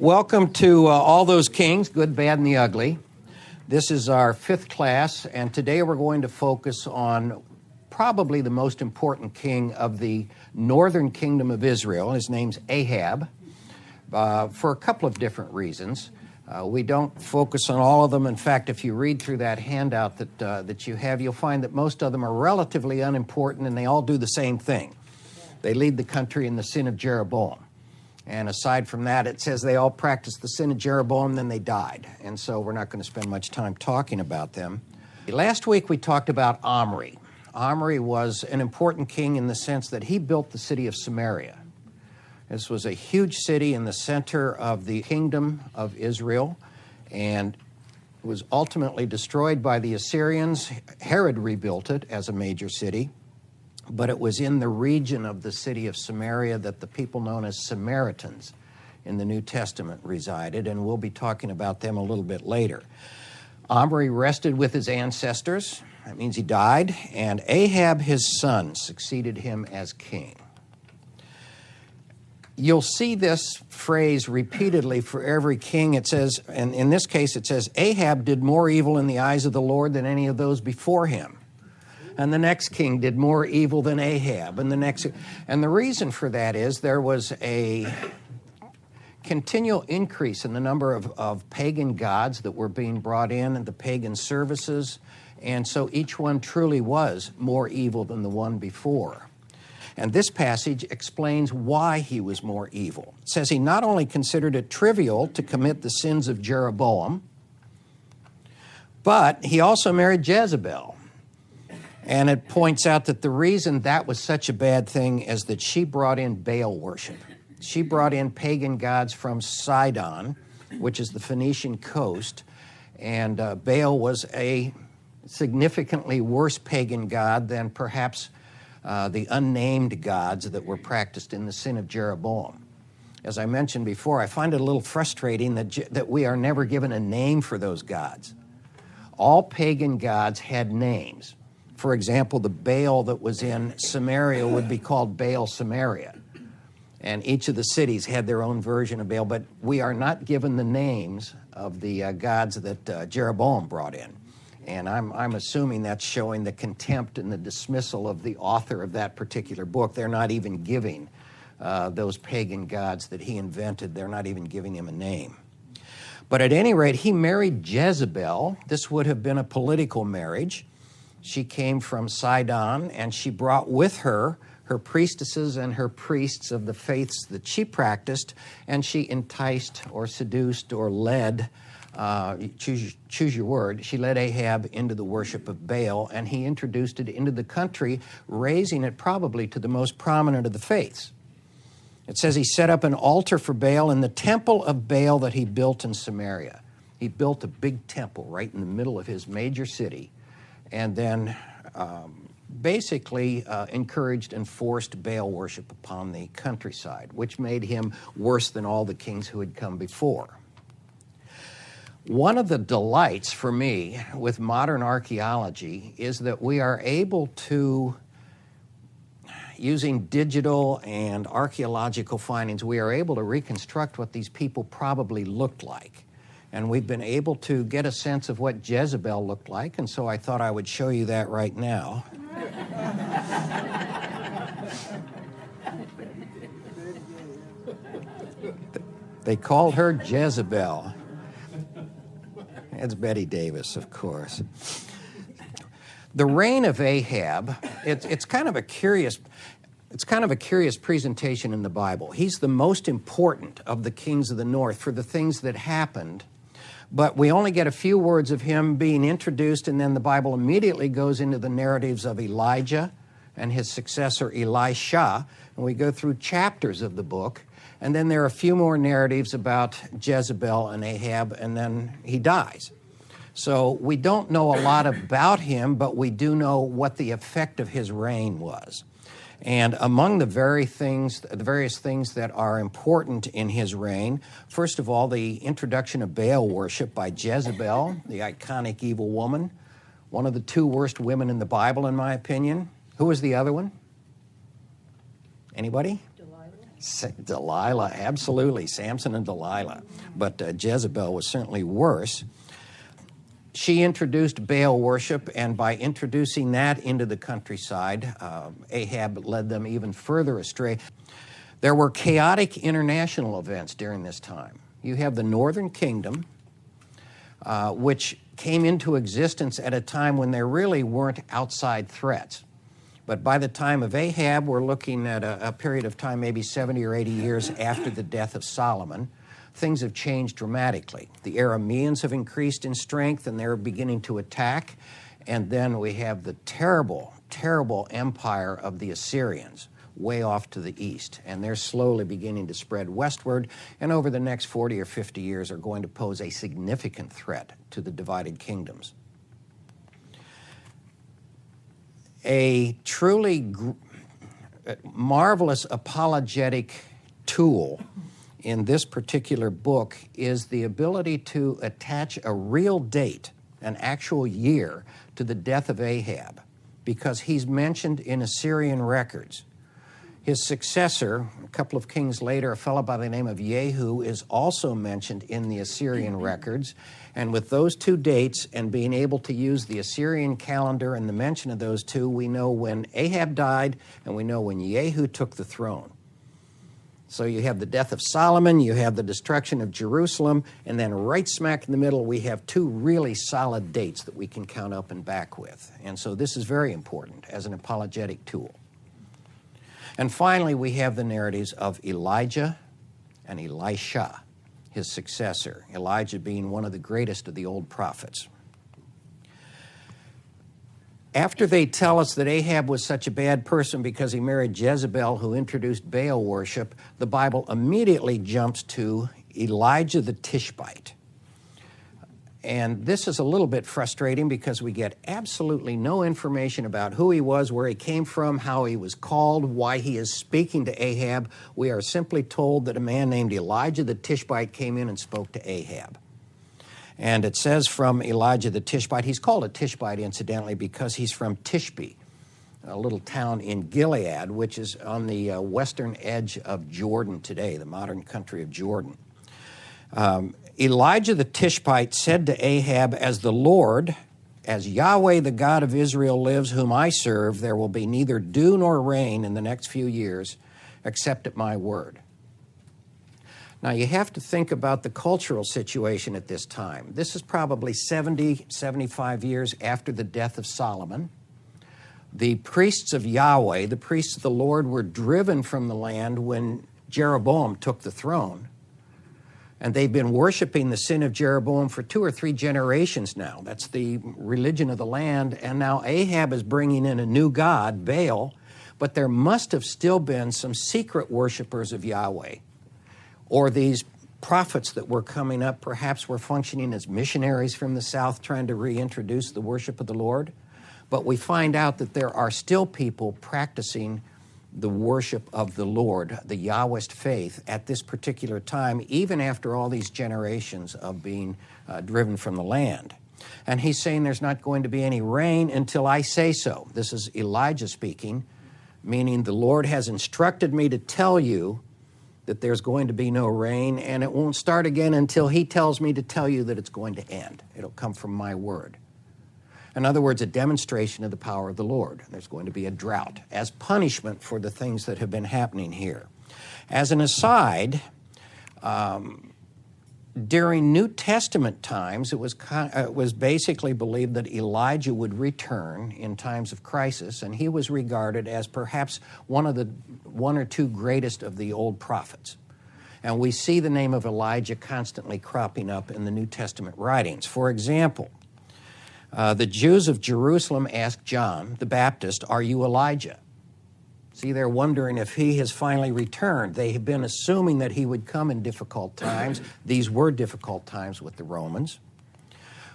Welcome to All Those Kings, Good, Bad, and the Ugly. This is our fifth class, and today we're going to focus on probably the most important king of the northern kingdom of Israel. His name's Ahab, for a couple of different reasons. We don't focus on all of them. In fact, if you read through that handout that you have, you'll find that most of them are relatively unimportant, and they all do the same thing. They lead the country in the sin of Jeroboam. And aside from that, it says they all practiced the sin of Jeroboam, then they died. And so we're not going to spend much time talking about them. Last week we talked about Omri. Omri was an important king in the sense that he built the city of Samaria. This was a huge city in the center of the kingdom of Israel, and was ultimately destroyed by the Assyrians. Herod rebuilt it as a major city. But it was in the region of the city of Samaria that the people known as Samaritans in the New Testament resided, and we'll be talking about them a little bit later. Omri rested with his ancestors. That means he died, and Ahab, his son, succeeded him as king. You'll see this phrase repeatedly for every king. It says, and in this case it says, Ahab did more evil in the eyes of the Lord than any of those before him. And the next king did more evil than Ahab. And the reason for that is there was a continual increase in the number of pagan gods that were being brought in and the pagan services. And so each one truly was more evil than the one before. And this passage explains why he was more evil. It says he not only considered it trivial to commit the sins of Jeroboam, but he also married Jezebel. And it points out that the reason that was such a bad thing is that she brought in Baal worship. She brought in pagan gods from Sidon, which is the Phoenician coast, and Baal was a significantly worse pagan god than perhaps the unnamed gods that were practiced in the sin of Jeroboam. As I mentioned before, I find it a little frustrating that we are never given a name for those gods. All pagan gods had names. For example, the Baal that was in Samaria would be called Baal Samaria. And each of the cities had their own version of Baal, but we are not given the names of the gods that Jeroboam brought in. And I'm assuming that's showing the contempt and the dismissal of the author of that particular book. They're not even giving those pagan gods that he invented, they're not even giving him a name. But at any rate, he married Jezebel. This would have been a political marriage. She came from Sidon, and she brought with her her priestesses and her priests of the faiths that she practiced, and she enticed or seduced or led, choose your word, she led Ahab into the worship of Baal, and he introduced it into the country, raising it probably to the most prominent of the faiths. It says he set up an altar for Baal in the temple of Baal that he built in Samaria. He built a big temple right in the middle of his major city, and then basically encouraged and forced Baal worship upon the countryside, which made him worse than all the kings who had come before. One of the delights for me with modern archaeology is that we are able to, using digital and archaeological findings, we are able to reconstruct what these people probably looked like. And we've been able to get a sense of what Jezebel looked like, and so I thought I would show you that right now. They called her Jezebel. It's Betty Davis, of course. The reign of Ahab, it's kind of a curious presentation in the Bible. He's the most important of the kings of the north for the things that happened. But we only get a few words of him being introduced, and then the Bible immediately goes into the narratives of Elijah and his successor Elisha, and we go through chapters of the book, and then there are a few more narratives about Jezebel and Ahab, and then he dies. So we don't know a lot about him, but we do know what the effect of his reign was. And among the various things that are important in his reign, first of all, the introduction of Baal worship by Jezebel, the iconic evil woman, one of the two worst women in the Bible, in my opinion. Who was the other one? Anybody? Delilah, absolutely, Samson and Delilah. But Jezebel was certainly worse. She introduced Baal worship, and by introducing that into the countryside, Ahab led them even further astray. There were chaotic international events during this time. You have the Northern Kingdom, which came into existence at a time when there really weren't outside threats. But by the time of Ahab, we're looking at a period of time, maybe 70 or 80 years after the death of Solomon. Things have changed dramatically. The Arameans have increased in strength, and they're beginning to attack. And then we have the terrible, terrible empire of the Assyrians way off to the east. And they're slowly beginning to spread westward, and over the next 40 or 50 years are going to pose a significant threat to the divided kingdoms. A truly marvelous apologetic tool in this particular book is the ability to attach a real date, an actual year, to the death of Ahab, because he's mentioned in Assyrian records. His successor, a couple of kings later, a fellow by the name of Jehu, is also mentioned in the Assyrian records. And with those two dates and being able to use the Assyrian calendar and the mention of those two, we know when Ahab died and we know when Jehu took the throne. So you have the death of Solomon, you have the destruction of Jerusalem, and then right smack in the middle we have two really solid dates that we can count up and back with. And so this is very important as an apologetic tool. And finally, we have the narratives of Elijah and Elisha, his successor, Elijah being one of the greatest of the old prophets. After they tell us that Ahab was such a bad person because he married Jezebel, who introduced Baal worship, the Bible immediately jumps to Elijah the Tishbite. And this is a little bit frustrating because we get absolutely no information about who he was, where he came from, how he was called, why he is speaking to Ahab. We are simply told that a man named Elijah the Tishbite came in and spoke to Ahab. And it says from Elijah the Tishbite, he's called a Tishbite, incidentally, because he's from Tishbe, a little town in Gilead, which is on the western edge of Jordan today, the modern country of Jordan. Elijah the Tishbite said to Ahab, "As the Lord, as Yahweh the God of Israel lives, whom I serve, there will be neither dew nor rain in the next few years, except at my word." Now, you have to think about the cultural situation at this time. This is probably 70, 75 years after the death of Solomon. The priests of Yahweh, the priests of the Lord, were driven from the land when Jeroboam took the throne. And they've been worshiping the sin of Jeroboam for 2 or 3 generations now. That's the religion of the land. And now Ahab is bringing in a new god, Baal. But there must have still been some secret worshipers of Yahweh. Or these prophets that were coming up perhaps were functioning as missionaries from the south trying to reintroduce the worship of the Lord. But we find out that there are still people practicing the worship of the Lord, the Yahwist faith, at this particular time, even after all these generations of being driven from the land. And he's saying there's not going to be any rain until I say so. This is Elijah speaking, meaning the Lord has instructed me to tell you that there's going to be no rain, and it won't start again until he tells me to tell you that it's going to end. It'll come from my word. In other words, a demonstration of the power of the Lord. There's going to be a drought as punishment for the things that have been happening here. As an aside, during New Testament times, it was basically believed that Elijah would return in times of crisis, and he was regarded as perhaps one or two greatest of the old prophets. And we see the name of Elijah constantly cropping up in the New Testament writings. For example, the Jews of Jerusalem asked John the Baptist, "Are you Elijah?" See, they're wondering if he has finally returned. They have been assuming that he would come in difficult times. These were difficult times with the Romans.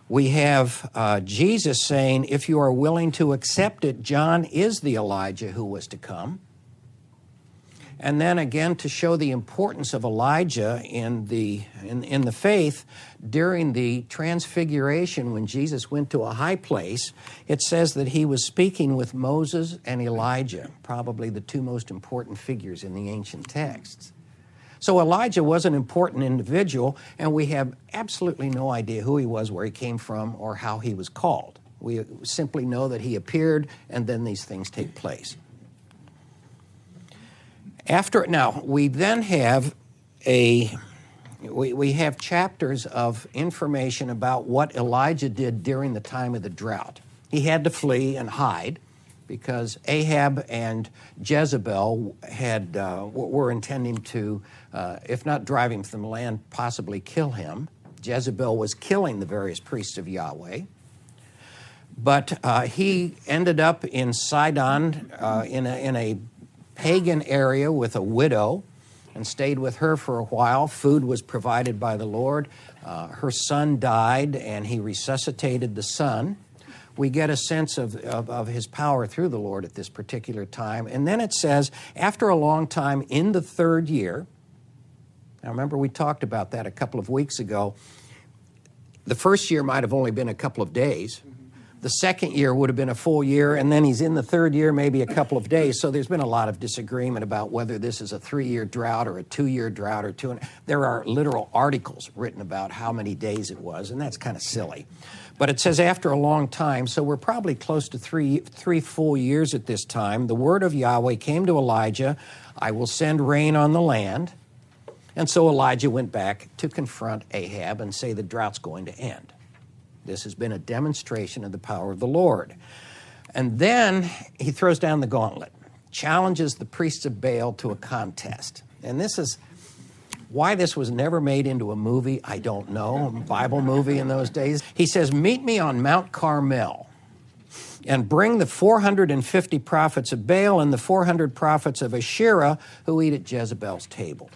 We have Jesus saying, "If you are willing to accept it, John is the Elijah who was to come." And then again, to show the importance of Elijah in the faith, during the transfiguration when Jesus went to a high place, it says that he was speaking with Moses and Elijah, probably the two most important figures in the ancient texts. So Elijah was an important individual, and we have absolutely no idea who he was, where he came from, or how he was called. We simply know that he appeared, and then these things take place. Now, we then have we have chapters of information about what Elijah did during the time of the drought. He had to flee and hide because Ahab and Jezebel were intending to, if not drive him from the land, possibly kill him. Jezebel was killing the various priests of Yahweh. But he ended up in Sidon in a pagan area with a widow and stayed with her for a while. Food was provided by the Lord. Her son died, and he resuscitated the son. We get a sense of his power through the Lord at this particular time. And then it says, after a long time, in the third year, now remember we talked about that a couple of weeks ago, the first year might have only been a couple of days. The second year would have been a full year, and then he's in the third year, maybe a couple of days. So there's been a lot of disagreement about whether this is a 3-year drought or a 2-year drought or two. There are literal articles written about how many days it was, and that's kind of silly. But it says after a long time, so we're probably close to three full years at this time, the word of Yahweh came to Elijah, I will send rain on the land. And so Elijah went back to confront Ahab and say the drought's going to end. This has been a demonstration of the power of the Lord. And then he throws down the gauntlet, challenges the priests of Baal to a contest. And this is why this was never made into a movie, I don't know, a Bible movie in those days. He says, meet me on Mount Carmel and bring the 450 prophets of Baal and the 400 prophets of Asherah who eat at Jezebel's table.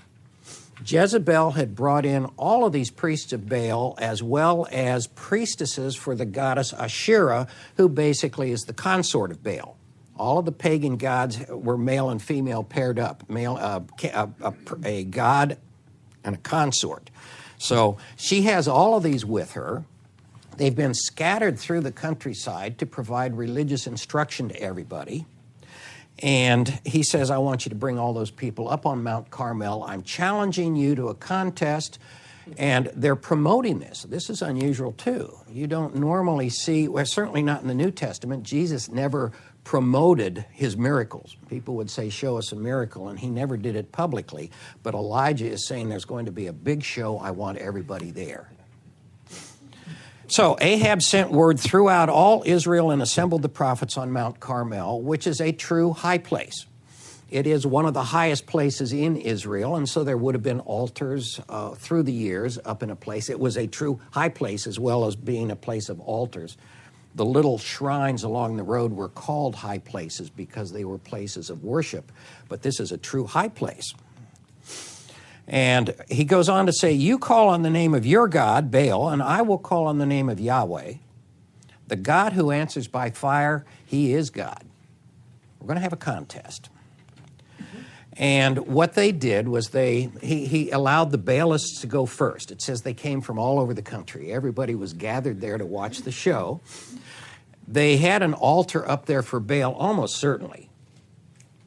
Jezebel had brought in all of these priests of Baal as well as priestesses for the goddess Asherah, who basically is the consort of Baal. All of the pagan gods were male and female paired up, a god and a consort. So she has all of these with her. They've been scattered through the countryside to provide religious instruction to everybody. And he says, I want you to bring all those people up on Mount Carmel. I'm challenging you to a contest. And they're promoting this. This is unusual, too. You don't normally see, well, certainly not in the New Testament, Jesus never promoted his miracles. People would say, show us a miracle, and he never did it publicly. But Elijah is saying there's going to be a big show. I want everybody there. So Ahab sent word throughout all Israel and assembled the prophets on Mount Carmel, which is a true high place. It is one of the highest places in Israel, and so there would have been altars through the years up in a place. It was a true high place as well as being a place of altars. The little shrines along the road were called high places because they were places of worship, but this is a true high place. And he goes on to say, you call on the name of your God, Baal, and I will call on the name of Yahweh. The God who answers by fire, he is God. We're going to have a contest. And what they did was he allowed the Baalists to go first. It says they came from all over the country. Everybody was gathered there to watch the show. They had an altar up there for Baal, almost certainly.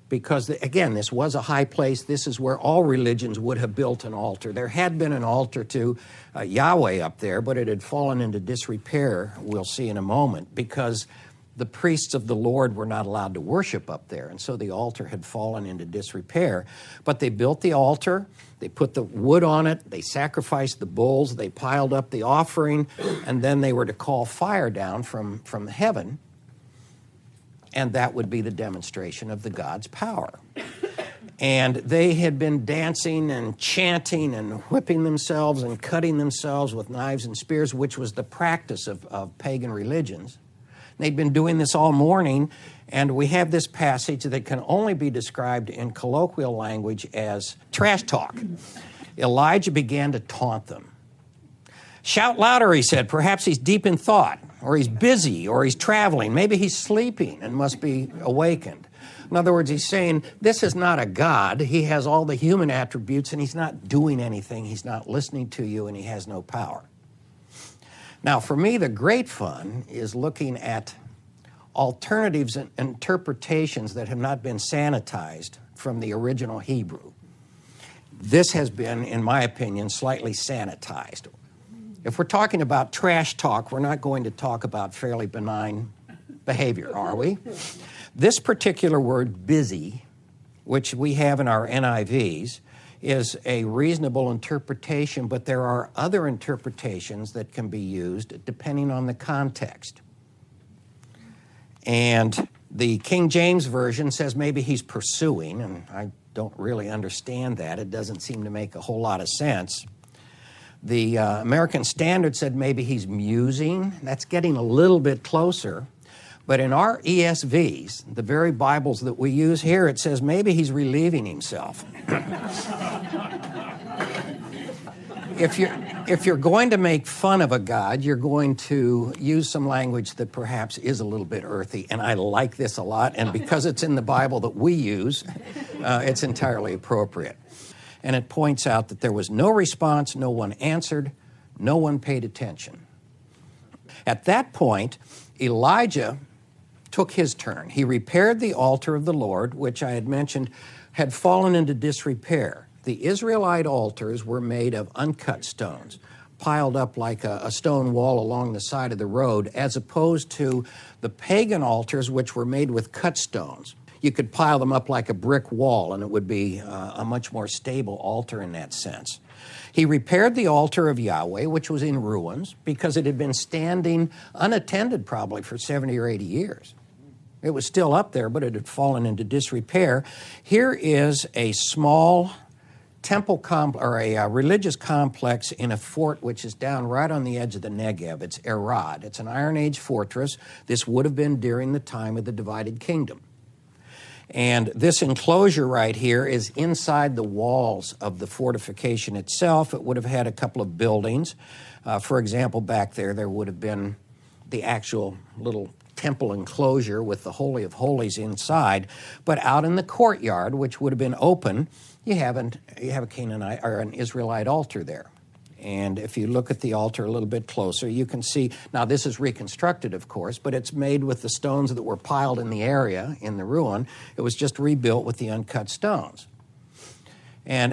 Because, again, this was a high place. This is where all religions would have built an altar. There had been an altar to Yahweh up there, but it had fallen into disrepair, we'll see in a moment, because the priests of the Lord were not allowed to worship up there, and so the altar had fallen into disrepair. But they built the altar, they put the wood on it, they sacrificed the bulls, they piled up the offering, and then they were to call fire down from heaven. And that would be the demonstration of the God's power. And they had been dancing and chanting and whipping themselves and cutting themselves with knives and spears, which was the practice of pagan religions. They'd been doing this all morning, and we have this passage that can only be described in colloquial language as trash talk. Elijah began to taunt them. Shout louder, he said. Perhaps he's deep in thought, or he's busy, or he's traveling. Maybe he's sleeping and must be awakened. In other words, he's saying this is not a God. He has all the human attributes, and he's not doing anything. He's not listening to you, and he has no power. Now, for me, the great fun is looking at alternatives and interpretations that have not been sanitized from the original Hebrew. This has been, in my opinion, slightly sanitized. If we're talking about trash talk, we're not going to talk about fairly benign behavior, are we? This particular word, busy, which we have in our NIVs, is a reasonable interpretation, but there are other interpretations that can be used depending on the context. And the King James Version says maybe he's pursuing, and I don't really understand that. It doesn't seem to make a whole lot of sense. The American Standard said maybe he's musing. That's getting a little bit closer. But in our ESVs, the very Bibles that we use here, it says maybe he's relieving himself. If you're going to make fun of a God, you're going to use some language that perhaps is a little bit earthy, and I like this a lot, and because it's in the Bible that we use, it's entirely appropriate. And it points out that there was no response, no one answered, no one paid attention. At that point, Elijah took his turn. He repaired the altar of the Lord, which I had mentioned had fallen into disrepair. The Israelite altars were made of uncut stones, piled up like a stone wall along the side of the road, as opposed to the pagan altars, which were made with cut stones. You could pile them up like a brick wall, and it would be a much more stable altar in that sense. He repaired the altar of Yahweh, which was in ruins, because it had been standing unattended probably for 70 or 80 years. It was still up there, but it had fallen into disrepair. Here is a small temple or a religious complex in a fort which is down right on the edge of the Negev. It's Erod. It's an Iron Age fortress. This would have been during the time of the divided kingdom. And this enclosure right here is inside the walls of the fortification itself. It would have had a couple of buildings. For example, back there would have been the actual little temple enclosure with the Holy of Holies inside. But out in the courtyard, which would have been open, you have a Canaanite or an Israelite altar there. And if you look at the altar a little bit closer, you can see, now this is reconstructed, of course, but it's made with the stones that were piled in the area, in the ruin. It was just rebuilt with the uncut stones. And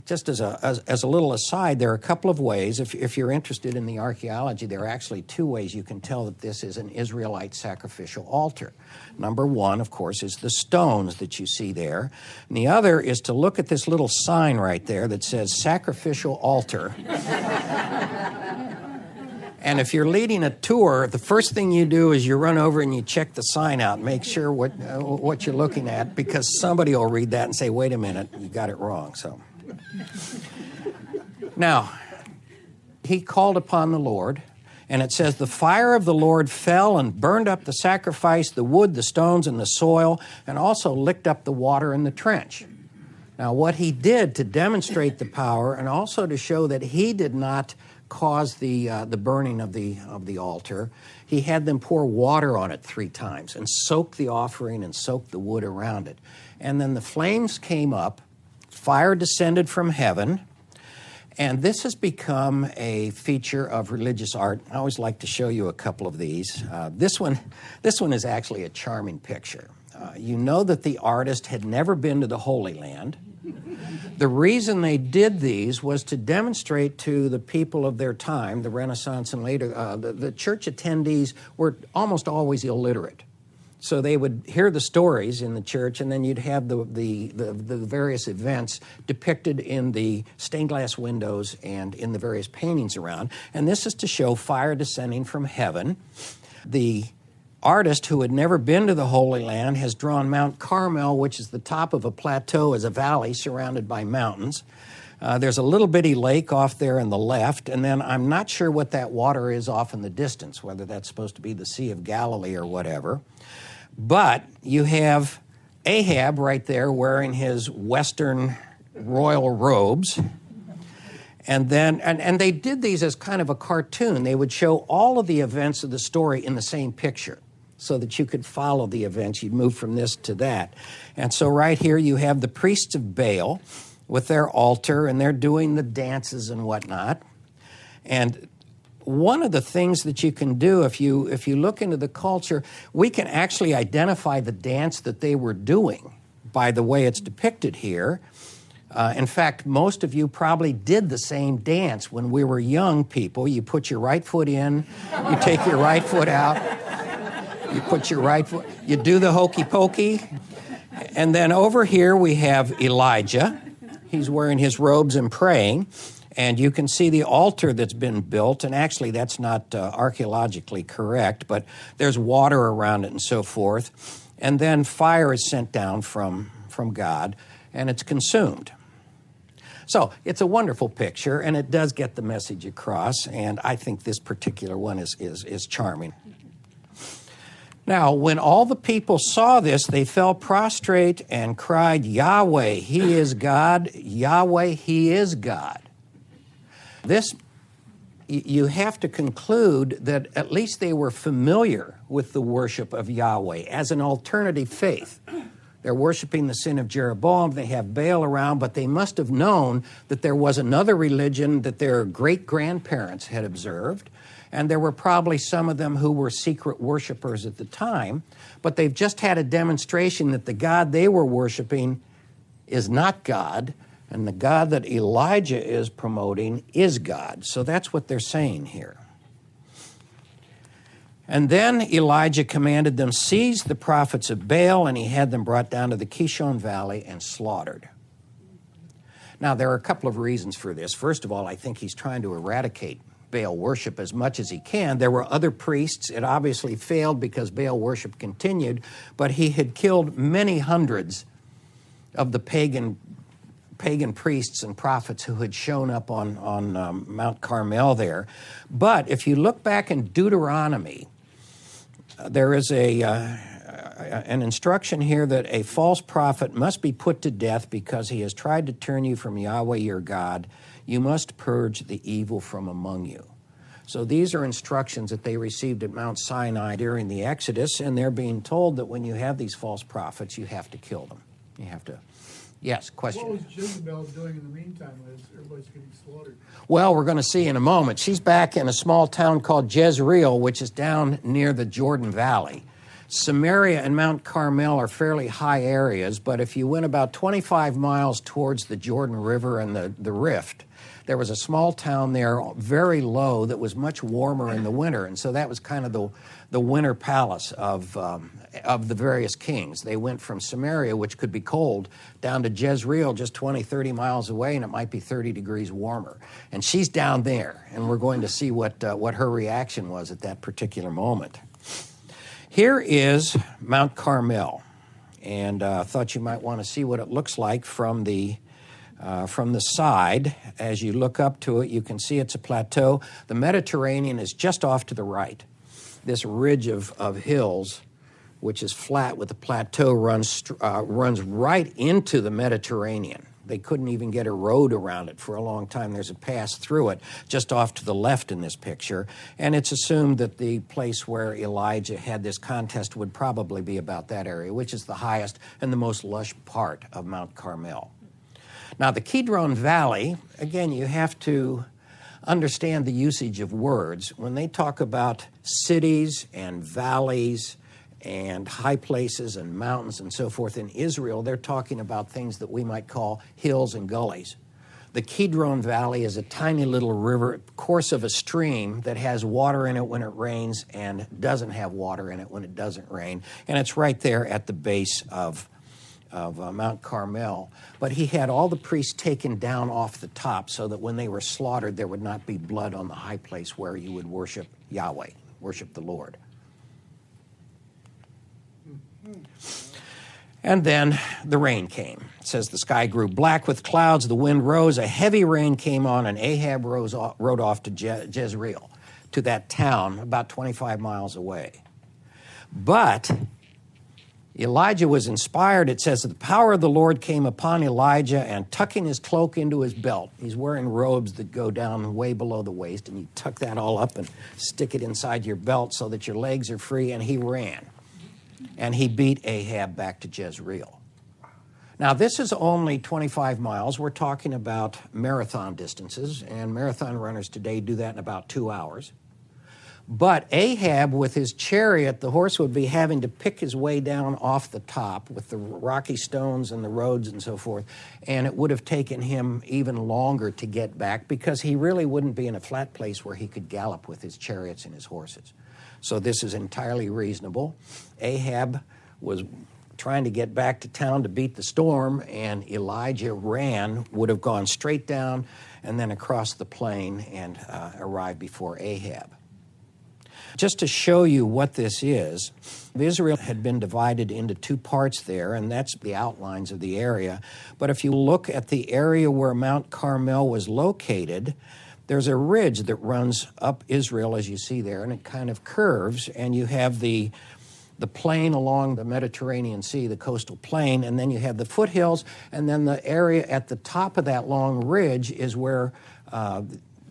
just as a little aside, there are a couple of ways. If you're interested in the archaeology, there are actually two ways you can tell that this is an Israelite sacrificial altar. Number one, of course, is the stones that you see there. And the other is to look at this little sign right there that says sacrificial altar. And if you're leading a tour, the first thing you do is you run over and you check the sign out, make sure what you're looking at, because somebody will read that and say, wait a minute, you got it wrong. So now, he called upon the Lord, and it says, the fire of the Lord fell and burned up the sacrifice, the wood, the stones, and the soil, and also licked up the water in the trench. Now, what he did to demonstrate the power and also to show that he did not cause the burning of the altar, he had them pour water on it 3 times and soak the offering and soak the wood around it. And then the flames came up, fire descended from heaven, and this has become a feature of religious art. I always like to show you a couple of these. This one is actually a charming picture. You know that the artist had never been to the Holy Land. The reason they did these was to demonstrate to the people of their time, the Renaissance and later, the church attendees were almost always illiterate. So they would hear the stories in the church, and then you'd have the various events depicted in the stained glass windows and in the various paintings around. And this is to show fire descending from heaven. The artist, who had never been to the Holy Land, has drawn Mount Carmel, which is the top of a plateau as a valley surrounded by mountains. There's a little bitty lake off there on the left, and then I'm not sure what that water is off in the distance, whether that's supposed to be the Sea of Galilee or whatever. But you have Ahab right there wearing his Western royal robes. And then, and they did these as kind of a cartoon. They would show all of the events of the story in the same picture. so that you could follow the events. You'd move from this to that. And so right here you have the priests of Baal with their altar, and they're doing the dances and whatnot. And one of the things that you can do, if you look into the culture, we can actually identify the dance that they were doing by the way it's depicted here. In fact, most of you probably did the same dance when we were young people. You put your right foot in, you take your right foot out, you put your right foot, you do the hokey pokey. And then over here we have Elijah. He's wearing his robes and praying. And you can see the altar that's been built, and actually that's not archaeologically correct, but there's water around it and so forth. And then fire is sent down from God, and it's consumed. So it's a wonderful picture, and it does get the message across, and I think this particular one is charming. Now, when all the people saw this, they fell prostrate and cried, Yahweh, He is God, Yahweh, He is God. This, you have to conclude that at least they were familiar with the worship of Yahweh as an alternative faith. They're worshiping the sin of Jeroboam. They have Baal around, but they must have known that there was another religion that their great-grandparents had observed, and there were probably some of them who were secret worshipers at the time, but they've just had a demonstration that the God they were worshiping is not God, and the God that Elijah is promoting is God. So that's what they're saying here. And then Elijah commanded them, seize the prophets of Baal, and he had them brought down to the Kishon Valley and slaughtered. Now, there are a couple of reasons for this. First of all, I think he's trying to eradicate Baal worship as much as he can. There were other priests. It obviously failed because Baal worship continued, but he had killed many hundreds of the pagan priests and prophets who had shown up on Mount Carmel there. But if you look back in Deuteronomy, there is an instruction here that a false prophet must be put to death because he has tried to turn you from Yahweh your God. You must purge the evil from among you. So these are instructions that they received at Mount Sinai during the Exodus, and they're being told that when you have these false prophets, you have to kill them. You have to. Yes, question. What was Jezebel doing in the meantime as everybody's getting slaughtered? Well, we're going to see in a moment. She's back in a small town called Jezreel, which is down near the Jordan Valley. Samaria and Mount Carmel are fairly high areas, but if you went about 25 miles towards the Jordan River and the Rift, there was a small town there, very low, that was much warmer in the winter, and so that was kind of the winter palace of the various kings. They went from Samaria, which could be cold, down to Jezreel, just 20, 30 miles away, and it might be 30 degrees warmer. And she's down there, and we're going to see what her reaction was at that particular moment. Here is Mount Carmel, and I thought you might want to see what it looks like from the side. As you look up to it, you can see it's a plateau. The Mediterranean is just off to the right. This ridge of hills, which is flat with a plateau, runs right into the Mediterranean. They couldn't even get a road around it for a long time. There's a pass through it just off to the left in this picture. And it's assumed that the place where Elijah had this contest would probably be about that area, which is the highest and the most lush part of Mount Carmel. Now, the Kidron Valley, again, you have to understand the usage of words. When they talk about cities and valleys and high places and mountains and so forth in Israel, they're talking about things that we might call hills and gullies. The Kidron Valley is a tiny little river, course of a stream that has water in it when it rains and doesn't have water in it when it doesn't rain. And it's right there at the base of Mount Carmel. But he had all the priests taken down off the top so that when they were slaughtered, there would not be blood on the high place where you would worship Yahweh, worship the Lord. And then the rain came. It says the sky grew black with clouds, the wind rose, a heavy rain came on, and Ahab rode off to Jezreel, to that town about 25 miles away. But Elijah was inspired. It says that the power of the Lord came upon Elijah, and tucking his cloak into his belt. He's wearing robes that go down way below the waist, and you tuck that all up and stick it inside your belt so that your legs are free, and he ran. And he beat Ahab back to Jezreel. Now, this is only 25 miles. We're talking about marathon distances, and marathon runners today do that in about 2 hours. But Ahab, with his chariot, the horse would be having to pick his way down off the top with the rocky stones and the roads and so forth, and it would have taken him even longer to get back because he really wouldn't be in a flat place where he could gallop with his chariots and his horses. So this is entirely reasonable. Ahab was trying to get back to town to beat the storm, and Elijah would have gone straight down and then across the plain and arrived before Ahab. Just to show you what this is, Israel had been divided into 2 parts there, and that's the outlines of the area. But if you look at the area where Mount Carmel was located, there's a ridge that runs up Israel, as you see there, and it kind of curves, and you have the plain along the Mediterranean Sea, the coastal plain, and then you have the foothills, and then the area at the top of that long ridge is where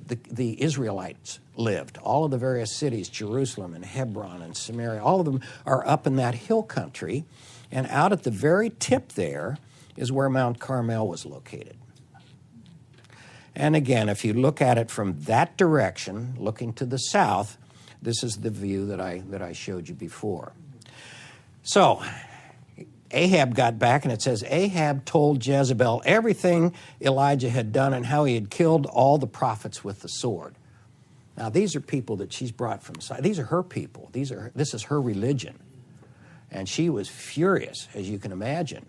the Israelites lived. All of the various cities, Jerusalem and Hebron and Samaria, all of them are up in that hill country. And out at the very tip there is where Mount Carmel was located. And again, if you look at it from that direction, looking to the south, this is the view that I showed you before. So Ahab got back, and it says, Ahab told Jezebel everything Elijah had done and how he had killed all the prophets with the sword. Now, these are people that she's brought from Sidon. These are her people. This is her religion. And she was furious, as you can imagine.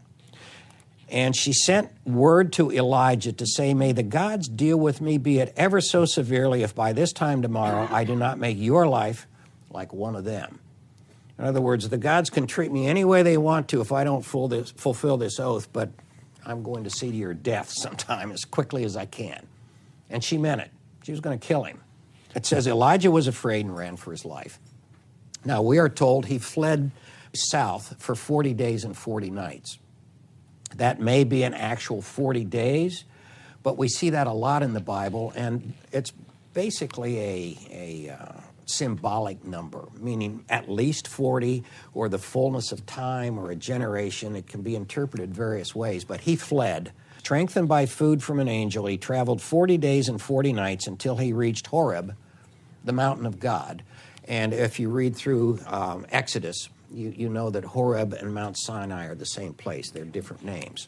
And she sent word to Elijah to say, may the gods deal with me, be it ever so severely, if by this time tomorrow I do not make your life like one of them. In other words, the gods can treat me any way they want to if I don't fulfill this oath, but I'm going to see to your death sometime as quickly as I can. And she meant it. She was going to kill him. It says Elijah was afraid and ran for his life. Now, we are told he fled south for 40 days and 40 nights. That may be an actual 40 days, but we see that a lot in the Bible, and it's basically a symbolic number, meaning at least 40 or the fullness of time or a generation. It can be interpreted various ways, but he fled. Strengthened by food from an angel, he traveled 40 days and 40 nights until he reached Horeb, the mountain of God. And if you read through Exodus, you know that Horeb and Mount Sinai are the same place. They're different names.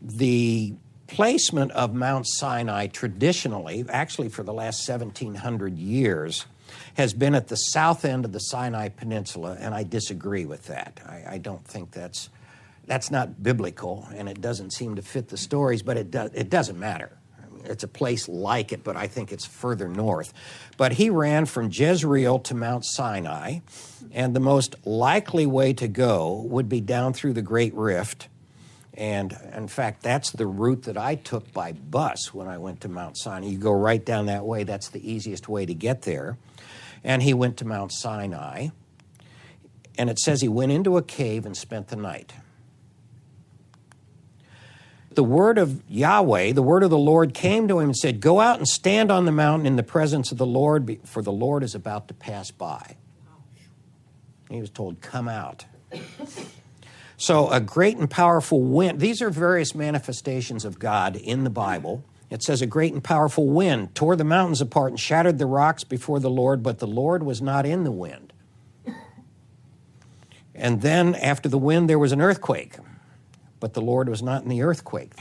The placement of Mount Sinai traditionally, actually for the last 1,700 years, has been at the south end of the Sinai Peninsula, and I disagree with that. I don't think that's not biblical, and it doesn't seem to fit the stories, but it doesn't matter. It's a place like it, but I think it's further north. But he ran from Jezreel to Mount Sinai, and the most likely way to go would be down through the Great Rift. And in fact, that's the route that I took by bus when I went to Mount Sinai. You go right down that way. That's the easiest way to get there. And he went to Mount Sinai, and it says he went into a cave and spent the night. The word of Yahweh, the word of the Lord, came to him and said, go out and stand on the mountain in the presence of the Lord, for the Lord is about to pass by. He was told, come out. So a great and powerful wind. These are various manifestations of God in the Bible. It says a great and powerful wind tore the mountains apart and shattered the rocks before the Lord, but the Lord was not in the wind. And then after the wind, there was an earthquake, but the Lord was not in the earthquake.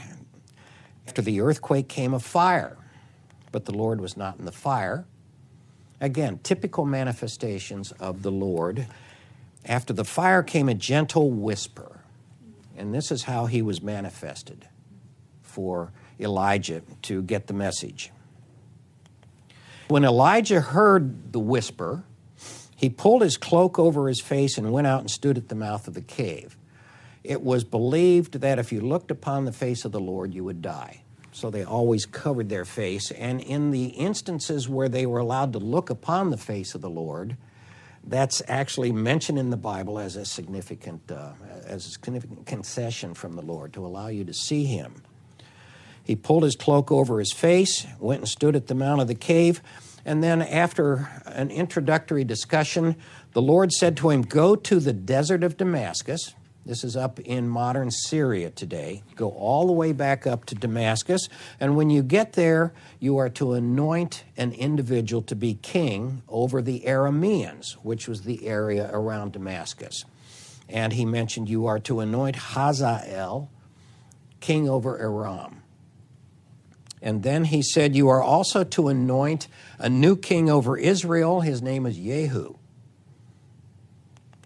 After the earthquake came a fire, but the Lord was not in the fire. Again, typical manifestations of the Lord. After the fire came a gentle whisper, and this is how he was manifested for Elijah to get the message. When Elijah heard the whisper, he pulled his cloak over his face and went out and stood at the mouth of the cave. It was believed that if you looked upon the face of the Lord, you would die. So they always covered their face. And in the instances where they were allowed to look upon the face of the Lord, That's actually mentioned in the Bible as a significant concession from the Lord to allow you to see him. He pulled his cloak over his face, went and stood at the mouth of the cave, and then after an introductory discussion, the Lord said to him, "Go to the desert of Damascus." This is up in modern Syria today. Go all the way back up to Damascus, and when you get there, you are to anoint an individual to be king over the Arameans, which was the area around Damascus. And he mentioned you are to anoint Hazael, king over Aram. And then he said, you are also to anoint a new king over Israel. His name is Jehu.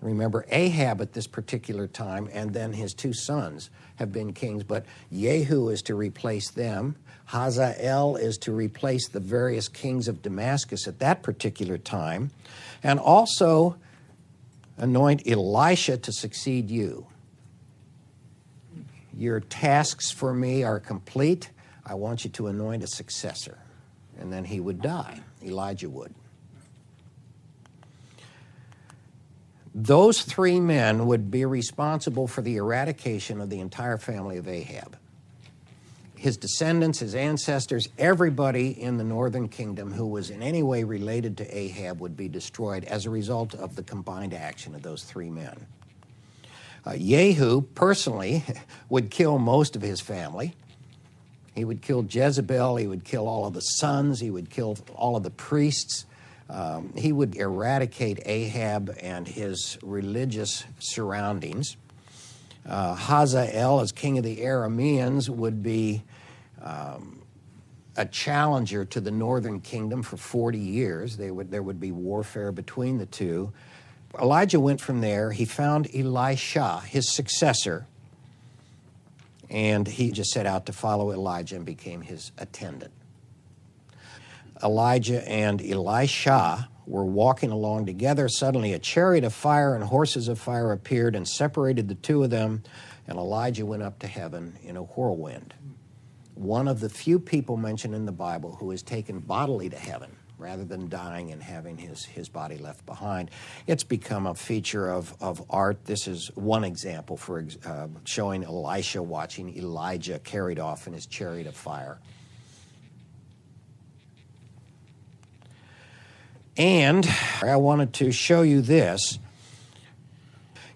Remember, Ahab at this particular time, and then his two sons have been kings, but Jehu is to replace them. Hazael is to replace the various kings of Damascus at that particular time, and also anoint Elisha to succeed you. Your tasks for me are complete. I want you to anoint a successor. And then he would die. Elijah would. Those three men would be responsible for the eradication of the entire family of Ahab. His descendants, his ancestors, everybody in the northern kingdom who was in any way related to Ahab would be destroyed as a result of the combined action of those three men. Jehu, personally, would kill most of his family. He would kill Jezebel, he would kill all of the sons, he would kill all of the priests. He would eradicate Ahab and his religious surroundings. Hazael, as king of the Arameans, would be a challenger to the northern kingdom for 40 years. There would be warfare between the two. Elijah went from there. He found Elisha, his successor, and he just set out to follow Elijah and became his attendant. Elijah and Elisha were walking along together. Suddenly a chariot of fire and horses of fire appeared and separated the two of them, and Elijah went up to heaven in a whirlwind. One of the few people mentioned in the Bible who is taken bodily to heaven rather than dying and having his body left behind. It's become a feature of art. This is one example for showing Elisha watching Elijah carried off in his chariot of fire. And I wanted to show you this.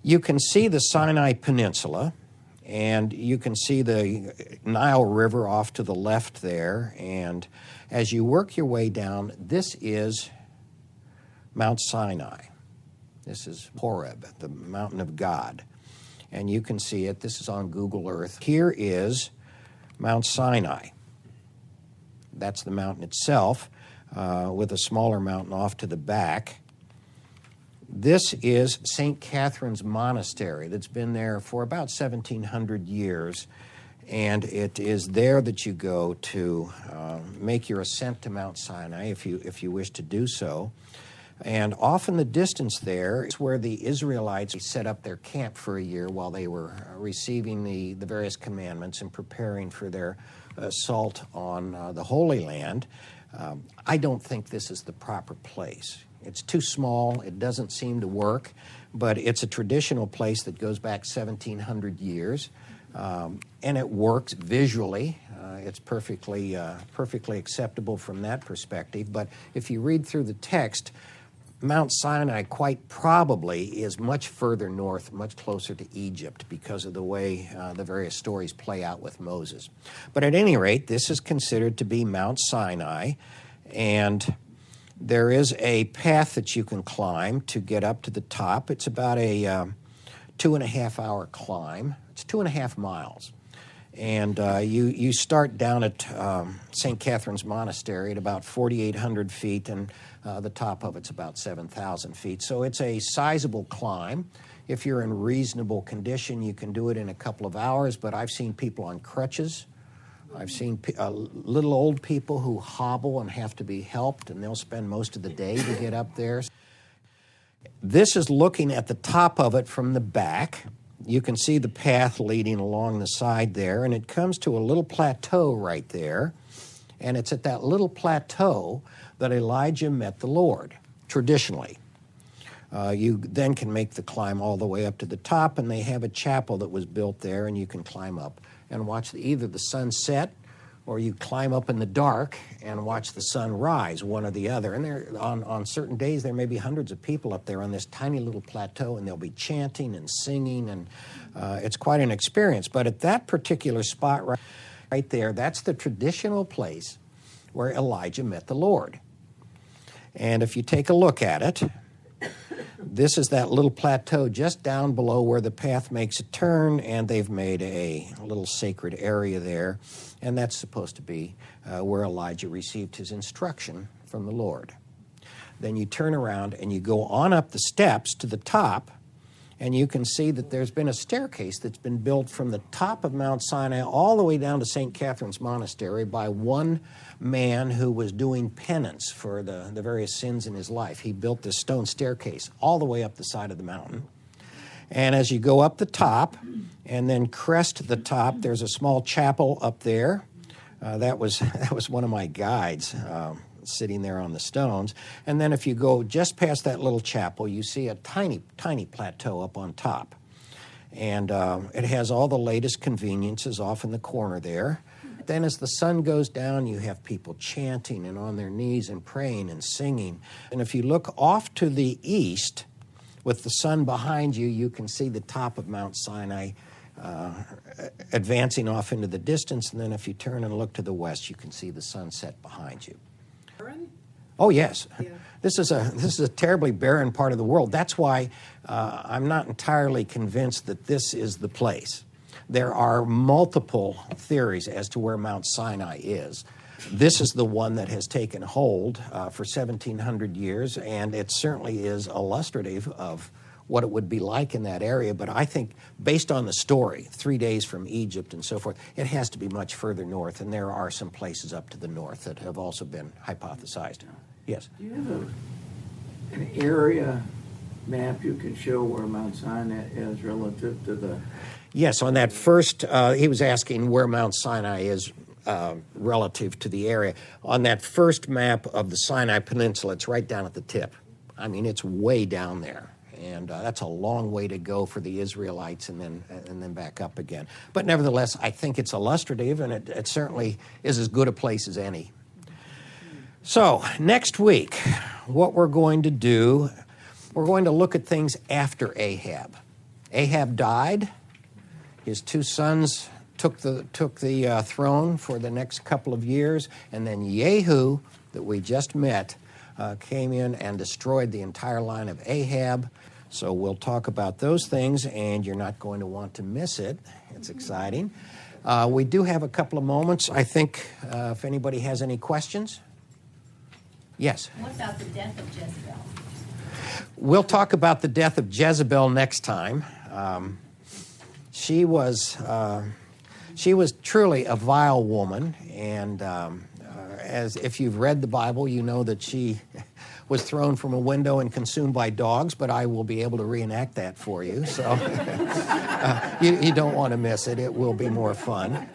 You can see the Sinai Peninsula, and you can see the Nile River off to the left there. And as you work your way down, this is Mount Sinai. This is Horeb, the mountain of God. And you can see it. This is on Google Earth. Here is Mount Sinai. That's the mountain itself, with a smaller mountain off to the back. This is St. Catherine's Monastery that's been there for about 1,700 years, and it is there that you go to make your ascent to Mount Sinai if you wish to do so. And off in the distance there is where the Israelites set up their camp for a year while they were receiving the various commandments and preparing for their assault on the Holy Land. I don't think this is the proper place. It's too small. It doesn't seem to work, but it's a traditional place that goes back 1,700 years, and it works visually. It's perfectly acceptable from that perspective. But if you read through the text, Mount Sinai quite probably is much further north, much closer to Egypt because of the way the various stories play out with Moses. But at any rate, this is considered to be Mount Sinai, and there is a path that you can climb to get up to the top. It's about a 2.5-hour climb. It's 2.5 miles. And you start down at St. Catherine's Monastery at about 4,800 feet, and the top of it's about 7,000 feet. So it's a sizable climb. If you're in reasonable condition, you can do it in a couple of hours, but I've seen people on crutches. I've seen little old people who hobble and have to be helped, and they'll spend most of the day to get up there. This is looking at the top of it from the back. You can see the path leading along the side there, and it comes to a little plateau right there. And it's at that little plateau that Elijah met the Lord, traditionally. You then can make the climb all the way up to the top, and they have a chapel that was built there, and you can climb up and watch either the sun set, or you climb up in the dark and watch the sun rise, one or the other. And there, on certain days, there may be hundreds of people up there on this tiny little plateau, and they'll be chanting and singing, and it's quite an experience. But at that particular spot right there, that's the traditional place where Elijah met the Lord. And if you take a look at it, this is that little plateau just down below where the path makes a turn, and they've made a little sacred area there, and that's supposed to be where Elijah received his instruction from the Lord. Then you turn around and you go on up the steps to the top, and you can see that there's been a staircase that's been built from the top of Mount Sinai all the way down to St. Catherine's Monastery by one man who was doing penance for the various sins in his life. He built this stone staircase all the way up the side of the mountain. And as you go up the top and then crest the top, there's a small chapel up there. That was one of my guides sitting there on the stones. And then if you go just past that little chapel, you see a tiny, tiny plateau up on top. And it has all the latest conveniences off in the corner there. Then as the sun goes down, you have people chanting and on their knees and praying and singing. And if you look off to the east, with the sun behind you, you can see the top of Mount Sinai advancing off into the distance. And then if you turn and look to the west, you can see the sunset behind you. Oh, yes. Yeah. This is a terribly barren part of the world. That's why I'm not entirely convinced that this is the place. There are multiple theories as to where Mount Sinai is. This is the one that has taken hold for 1,700 years, and it certainly is illustrative of what it would be like in that area. But I think, based on the story, 3 days from Egypt and so forth, it has to be much further north, and there are some places up to the north that have also been hypothesized. Yes? Do you have an area map you can show where Mount Sinai is relative to the... Yes, on that first, he was asking where Mount Sinai is relative to the area. On that first map of the Sinai Peninsula, it's right down at the tip. I mean, it's way down there. And that's a long way to go for the Israelites and then back up again. But nevertheless, I think it's illustrative, and it certainly is as good a place as any. So, next week, what we're going to do, we're going to look at things after Ahab. Ahab died. His two sons took the throne for the next couple of years, and then Jehu, that we just met, came in and destroyed the entire line of Ahab. So we'll talk about those things, and you're not going to want to miss it. It's exciting. We do have a couple of moments, I think, if anybody has any questions. Yes? What about the death of Jezebel? We'll talk about the death of Jezebel next time. She was truly a vile woman, and as if you've read the Bible, you know that she was thrown from a window and consumed by dogs, but I will be able to reenact that for you. So you don't want to miss it. It will be more fun.